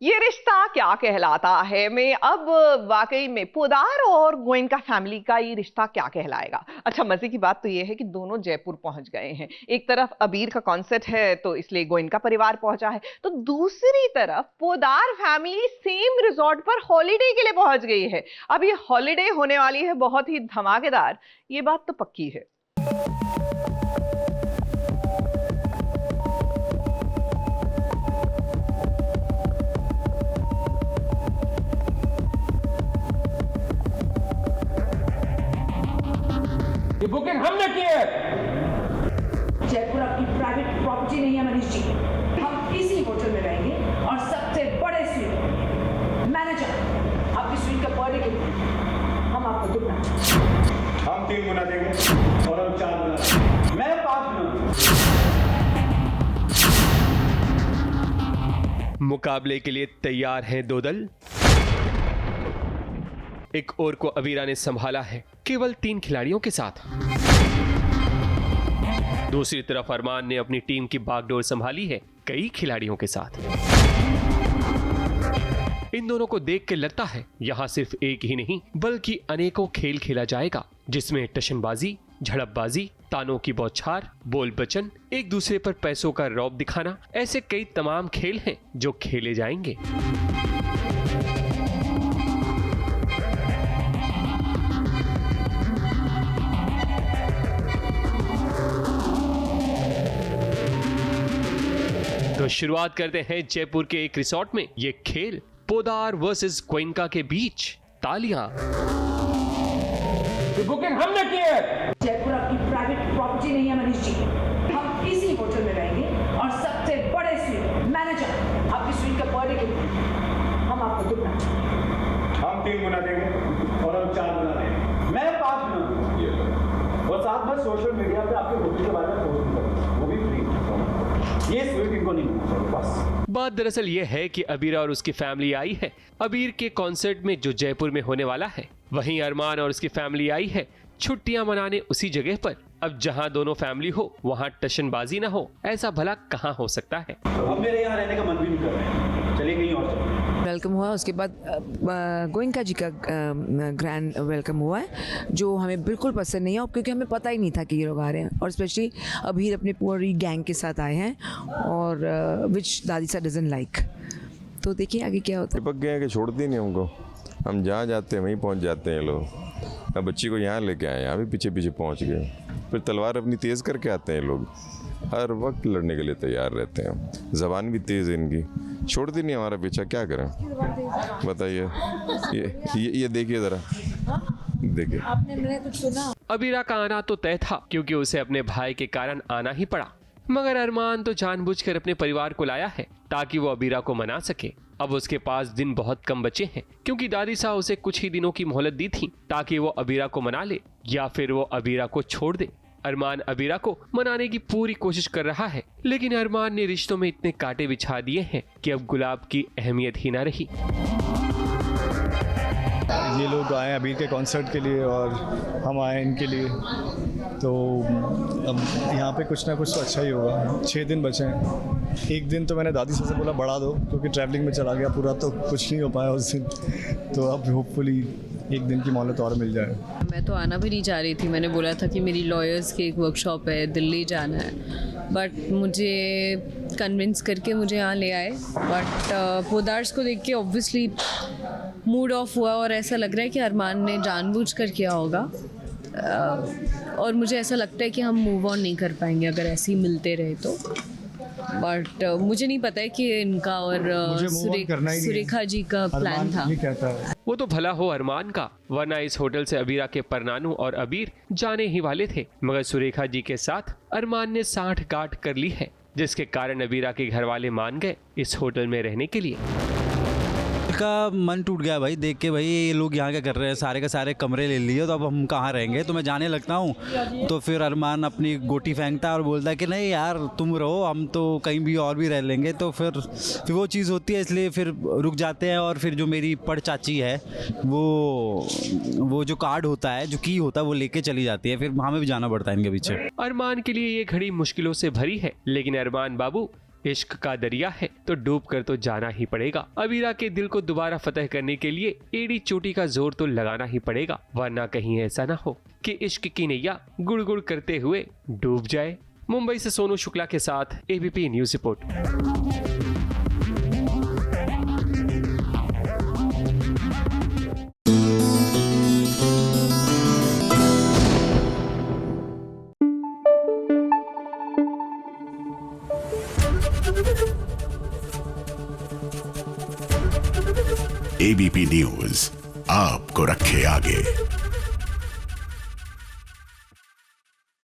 ये रिश्ता क्या कहलाता है मैं अब वाकई में पोदार और गोयनका फैमिली का ये रिश्ता क्या कहलाएगा। अच्छा, मजे की बात तो ये है कि दोनों जयपुर पहुंच गए हैं। एक तरफ अबीर का कॉन्सर्ट है तो इसलिए गोयनका परिवार पहुंचा है, तो दूसरी तरफ पोदार फैमिली सेम रिजॉर्ट पर हॉलीडे के लिए पहुंच गई है। अब ये हॉलीडे होने वाली है बहुत ही धमाकेदार, ये बात तो पक्की है। ये बुकिंग हमने की है। जयपुर आपकी प्राइवेट प्रॉपर्टी नहीं है मनीष जी। हम इसी होटल में रहेंगे और सबसे बड़े स्वीट मैनेजर आपकी स्वीट का बर्थडे गिफ्ट हम आपको दुगना। हम 3 गुना देंगे और हम 4 गुना, मैं 5 गुना। मुकाबले के लिए तैयार हैं दो दल। एक ओर को अबीरा ने संभाला है केवल 3 खिलाड़ियों के साथ। दूसरी तरफ अरमान ने अपनी टीम की बागडोर संभाली है कई खिलाड़ियों के साथ। इन दोनों को देख के लगता है यहां सिर्फ एक ही नहीं बल्कि अनेकों खेल खेला जाएगा, जिसमें टशनबाजी, झड़पबाजी, तानों की बौछार, बोल बचन, एक दूसरे पर पैसों का रौब दिखाना, ऐसे कई तमाम खेल हैं जो खेले जाएंगे। तो शुरुआत करते हैं जयपुर के एक रिसोर्ट में ये खेल पोदार वर्सेस गोयनका के बीच। तालियां। ये बुकिंग हमने की है। जयपुर आपकी प्राइवेट प्रॉपर्टी नहीं है मनीष जी। हम इसी होटल में रहेंगे और सबसे बड़े स्वीट मैनेजर आपकी स्वीट का बर्थडे गिफ्ट हम आपको दुगना। हम 3 गुना देंगे और हम 4 गुना देंगे, मैं 5 गुना। और साथ में सोशल मीडिया पे आपके होटल के बारे में पोस्ट भी करेंगे, वो भी फ्री। ये स्वीट इनको नहीं मिलना चाहिए बस। बात दरअसल ये है कि अबीरा और उसकी फैमिली आई है अबीर के कॉन्सर्ट में जो जयपुर में होने वाला है। वहीं अरमान और उसकी फैमिली आई है छुट्टियां मनाने उसी जगह पर। अब जहां दोनों फैमिली हो वहां टशनबाजी ना हो, ऐसा भला कहां हो सकता है। अब मेरे यहाँ रहने का मन भी नहीं कर रहा है, चलिए कहीं और चलते हैं। वेलकम हुआ, उसके बाद गोयनका जी का ग्रैंड वेलकम हुआ है जो हमें बिल्कुल पसंद नहीं है, क्योंकि हमें पता ही नहीं था कि ये लोग आ रहे हैं। और स्पेशली अभी अपने पूरी गैंग के साथ आए हैं और विच दादी सा डजन लाइक। तो देखिए आगे क्या होता है। चिपक गए कि छोड़ते नहीं हमको, हम जहाँ जाते हैं वहीं पहुँच जाते हैं लोग। अब बच्ची को यहाँ लेके आए, यहाँ भी पीछे पीछे पहुँच गए, फिर तलवार अपनी तेज़ करके आते हैं लोग। हर वक्त लड़ने के लिए तैयार रहते हैं, ज़बान भी तेज़ है इनकी, छोड़ती नहीं हमारा पीछा। क्या करें बताइए। ये देखिए ज़रा, देखिए। आपने कुछ सुना? अबीरा का आना तो तय था क्योंकि उसे अपने भाई के कारण आना ही पड़ा, मगर अरमान तो जानबूझकर अपने परिवार को लाया है ताकि वो अबीरा को मना सके। अब उसके पास दिन बहुत कम बचे हैं क्योंकि दादी साहब उसे कुछ ही दिनों की मोहलत दी थी ताकि वो अबीरा को मना ले या फिर वो अबीरा को छोड़ दे। अरमान अबीरा को मनाने की पूरी कोशिश कर रहा है, लेकिन अरमान ने रिश्तों में इतने कांटे बिछा दिए हैं कि अब गुलाब की अहमियत ही ना रही। ये लोग आए अबीर के कॉन्सर्ट के लिए और हम आए इनके लिए, तो अब यहाँ पे कुछ ना कुछ तो अच्छा ही होगा। 6 दिन बचे हैं। एक दिन तो मैंने दादी से बोला बढ़ा दो, क्योंकि ट्रैवलिंग में चला गया पूरा, तो कुछ नहीं हो पाया उस दिन। तो अब होपफुली एक दिन की मोहलत और मिल जाए। मैं तो आना भी नहीं चाह रही थी। मैंने बोला था कि मेरी लॉयर्स की एक वर्कशॉप है, दिल्ली जाना है, बट मुझे कन्विंस करके मुझे यहाँ ले आए। बट पोदार्स को देख के ऑब्वियसली मूड ऑफ हुआ और ऐसा लग रहा है कि अरमान ने जानबूझ कर किया होगा। और मुझे ऐसा लगता है कि हम मूव ऑन नहीं कर पाएंगे अगर ऐसे ही मिलते रहे तो। बट मुझे नहीं पता है कि इनका और सुरेखा जी का प्लान था। वो तो भला हो अरमान का, वरना इस होटल से अबीरा के परनानू और अबीर जाने ही वाले थे, मगर सुरेखा जी के साथ अरमान ने साठ गांठ कर ली है, जिसके कारण अबीरा के घर वाले मान गए इस होटल में रहने के लिए। का मन टूट गया भाई देख के। भाई ये लोग यहाँ क्या कर रहे हैं, सारे के सारे कमरे ले लिए, तो अब हम कहाँ रहेंगे। तो मैं जाने लगता हूँ तो फिर अरमान अपनी गोटी फेंकता है और बोलता है कि नहीं यार तुम रहो, हम तो कहीं भी और भी रह लेंगे। तो फिर वो चीज़ होती है, इसलिए फिर रुक जाते हैं। और फिर जो मेरी पड़ चाची है वो जो कार्ड होता है, जो की होता है, वो लेके चली जाती है। फिर हमें भी जाना पड़ता है इनके पीछे। अरमान के लिए ये घड़ी मुश्किलों से भरी है, लेकिन अरमान बाबू इश्क का दरिया है तो डूब कर तो जाना ही पड़ेगा। अबीरा के दिल को दोबारा फतह करने के लिए एड़ी चोटी का जोर तो लगाना ही पड़ेगा, वरना कहीं ऐसा ना हो कि इश्क की नैया गुड़ गुड़ करते हुए डूब जाए। मुंबई से सोनू शुक्ला के साथ ABP news report. ABP news आपको रखे आगे।